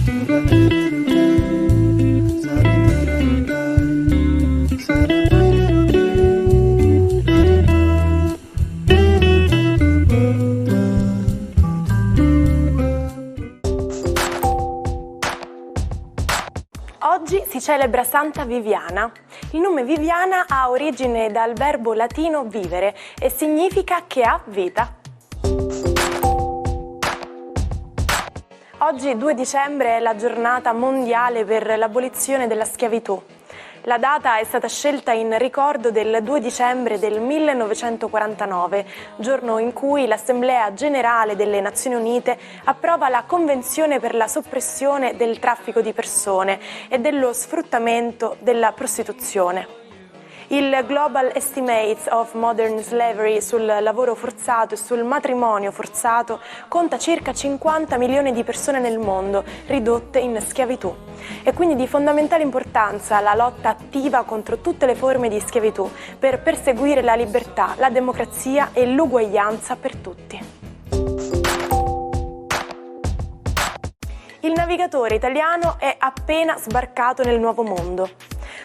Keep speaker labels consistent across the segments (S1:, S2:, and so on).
S1: Oggi si celebra Santa Viviana. Il nome Viviana ha origine dal verbo latino vivere e significa che ha vita. Oggi, 2 dicembre, è la giornata mondiale per l'abolizione della schiavitù. La data è stata scelta in ricordo del 2 dicembre del 1949, giorno in cui l'Assemblea Generale delle Nazioni Unite approva la Convenzione per la soppressione del traffico di persone e dello sfruttamento della prostituzione. Il Global Estimates of Modern Slavery sul lavoro forzato e sul matrimonio forzato conta circa 50 milioni di persone nel mondo ridotte in schiavitù. È quindi di fondamentale importanza la lotta attiva contro tutte le forme di schiavitù per perseguire la libertà, la democrazia e l'uguaglianza per tutti. Il navigatore italiano è appena sbarcato nel nuovo mondo.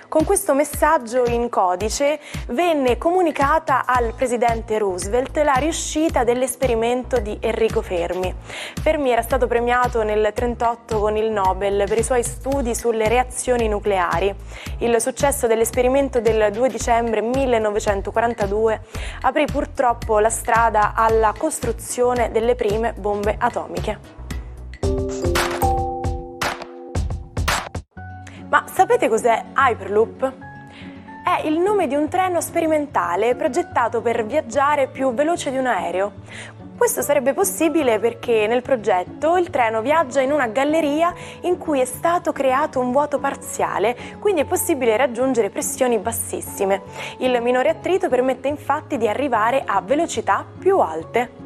S1: Con questo messaggio in codice venne comunicata al presidente Roosevelt la riuscita dell'esperimento di Enrico Fermi. Fermi era stato premiato nel 1938 con il Nobel per i suoi studi sulle reazioni nucleari. Il successo dell'esperimento del 2 dicembre 1942 aprì purtroppo la strada alla costruzione delle prime bombe atomiche. Ma sapete cos'è Hyperloop? È il nome di un treno sperimentale progettato per viaggiare più veloce di un aereo. Questo sarebbe possibile perché nel progetto il treno viaggia in una galleria in cui è stato creato un vuoto parziale, quindi è possibile raggiungere pressioni bassissime. Il minore attrito permette infatti di arrivare a velocità più alte.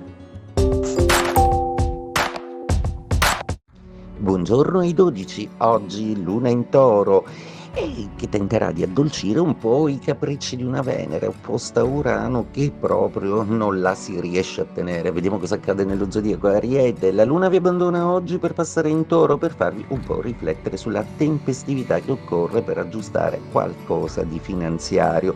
S2: Buongiorno ai 12, oggi luna in Toro e che tenterà di addolcire un po' i capricci di una Venere opposta a Urano che proprio non la si riesce a tenere. Vediamo cosa accade nello zodiaco Ariete. La luna vi abbandona oggi per passare in Toro per farvi un po' riflettere sulla tempestività che occorre per aggiustare qualcosa di finanziario.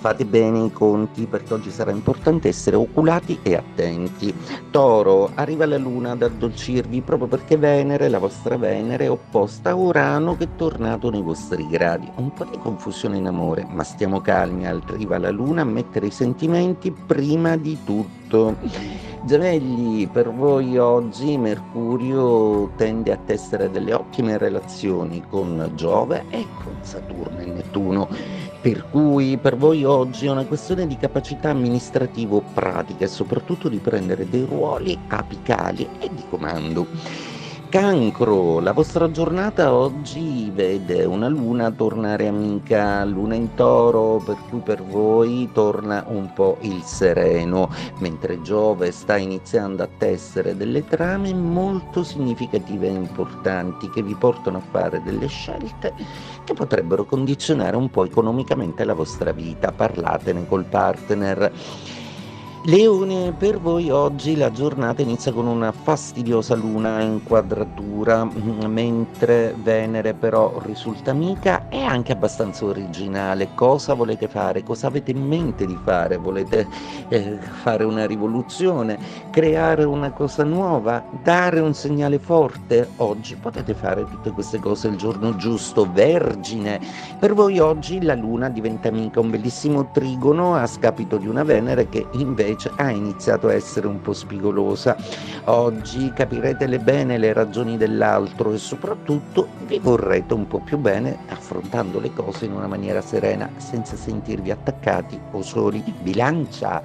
S2: Fate bene i conti perché oggi sarà importante essere oculati e attenti. Toro, arriva la luna ad addolcirvi proprio perché Venere, la vostra Venere, è opposta a Urano che è tornato nei vostri gradi. Un po' di confusione in amore, ma stiamo calmi, arriva la luna a mettere i sentimenti prima di tutto. Gemelli, per voi oggi Mercurio tende a tessere delle ottime relazioni con Giove e con Saturno e Nettuno, per cui per voi oggi è una questione di capacità amministrativo-pratica e soprattutto di prendere dei ruoli apicali e di comando. Cancro, la vostra giornata oggi vede una luna tornare amica, luna in Toro, per cui per voi torna un po' il sereno, mentre Giove sta iniziando a tessere delle trame molto significative e importanti che vi portano a fare delle scelte che potrebbero condizionare un po' economicamente la vostra vita. Parlatene col partner. Leone, per voi oggi la giornata inizia con una fastidiosa luna in quadratura, mentre Venere però risulta amica e anche abbastanza originale. Cosa volete fare? Cosa avete in mente di fare? Volete fare una rivoluzione? Creare una cosa nuova? Dare un segnale forte? Oggi potete fare tutte queste cose il giorno giusto. Vergine, per voi oggi la luna diventa amica, un bellissimo trigono a scapito di una Venere che invece ha iniziato a essere un po' spigolosa. Oggi capirete bene le ragioni dell'altro e soprattutto vi vorrete un po' più bene affrontando le cose in una maniera serena senza sentirvi attaccati o soli. Bilancia,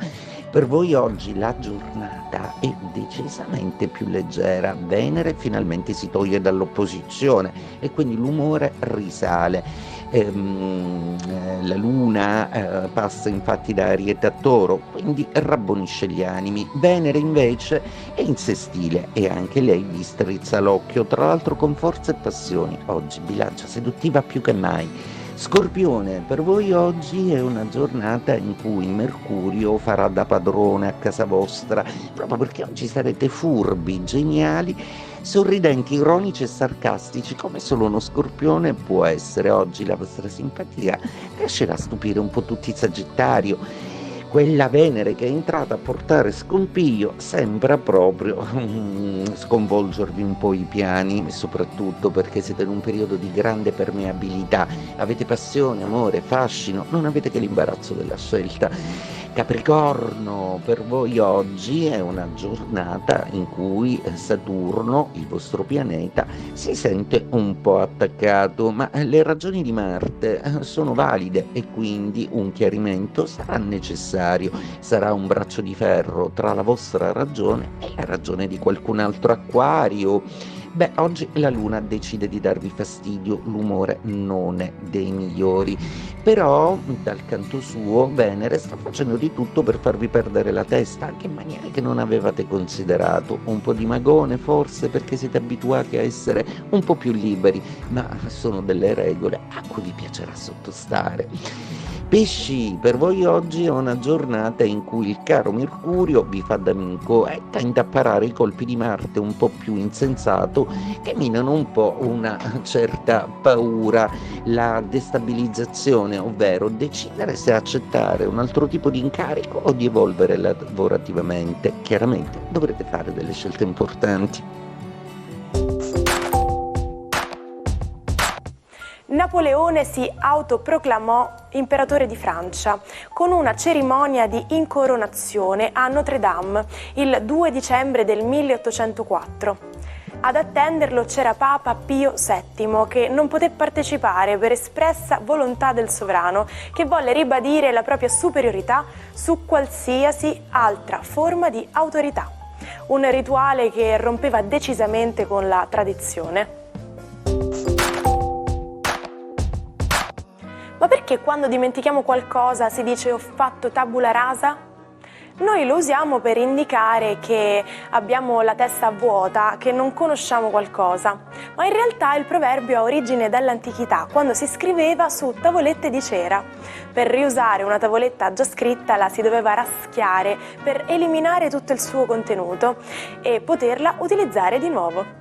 S2: per voi oggi la giornata è decisamente più leggera. Venere finalmente si toglie dall'opposizione e quindi l'umore risale. La luna passa infatti da Ariete a Toro, quindi rabbonisce gli animi. Venere invece è in sestile e anche lei vi strizza l'occhio, tra l'altro con forza e passioni. Oggi Bilancia seduttiva più che mai. Scorpione, per voi oggi è una giornata in cui Mercurio farà da padrone a casa vostra, proprio perché oggi sarete furbi, geniali sorridenti, ironici e sarcastici, come solo uno Scorpione può essere. Oggi la vostra simpatia riuscirà a stupire un po' tutti i Sagittario. Quella Venere che è entrata a portare scompiglio sembra proprio sconvolgervi un po' i piani, soprattutto perché siete in un periodo di grande permeabilità, avete passione, amore, fascino, non avete che l'imbarazzo della scelta. Capricorno, per voi oggi è una giornata in cui Saturno, il vostro pianeta, si sente un po' attaccato, ma le ragioni di Marte sono valide e quindi un chiarimento sarà necessario. Sarà un braccio di ferro tra la vostra ragione e la ragione di qualcun altro Acquario. Beh, oggi la Luna decide di darvi fastidio, l'umore non è dei migliori, però dal canto suo Venere sta facendo di tutto per farvi perdere la testa, anche in maniere che non avevate considerato. Un po' di magone forse perché siete abituati a essere un po' più liberi, ma sono delle regole a cui vi piacerà sottostare. Pesci, per voi oggi è una giornata in cui il caro Mercurio vi fa d'amico e tende a parare i colpi di Marte un po' più insensato che minano un po' una certa paura, la destabilizzazione, ovvero decidere se accettare un altro tipo di incarico o di evolvere lavorativamente. Chiaramente dovrete fare delle scelte importanti.
S1: Napoleone si autoproclamò imperatore di Francia con una cerimonia di incoronazione a Notre Dame il 2 dicembre del 1804. Ad attenderlo c'era Papa Pio VII, che non poté partecipare per espressa volontà del sovrano, che volle ribadire la propria superiorità su qualsiasi altra forma di autorità. Un rituale che rompeva decisamente con la tradizione. Ma perché quando dimentichiamo qualcosa si dice ho fatto tabula rasa? Noi lo usiamo per indicare che abbiamo la testa vuota, che non conosciamo qualcosa, ma in realtà il proverbio ha origine dall'antichità, quando si scriveva su tavolette di cera. Per riusare una tavoletta già scritta la si doveva raschiare per eliminare tutto il suo contenuto e poterla utilizzare di nuovo.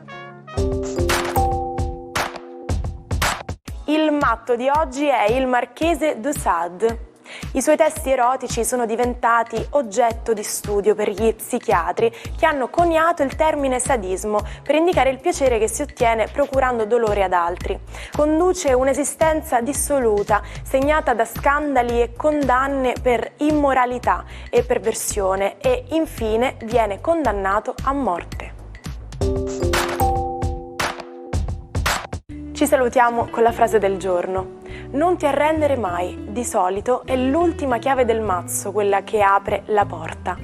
S1: Il matto di oggi è il marchese de Sade. I suoi testi erotici sono diventati oggetto di studio per gli psichiatri che hanno coniato il termine sadismo per indicare il piacere che si ottiene procurando dolore ad altri. Conduce un'esistenza dissoluta, segnata da scandali e condanne per immoralità e perversione e infine viene condannato a morte. Ci salutiamo con la frase del giorno. Non ti arrendere mai, di solito è l'ultima chiave del mazzo quella che apre la porta.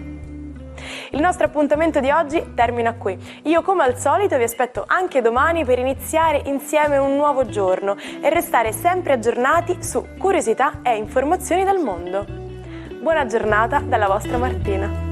S1: Il nostro appuntamento di oggi termina qui. Io come al solito vi aspetto anche domani per iniziare insieme un nuovo giorno e restare sempre aggiornati su curiosità e informazioni dal mondo. Buona giornata dalla vostra Martina.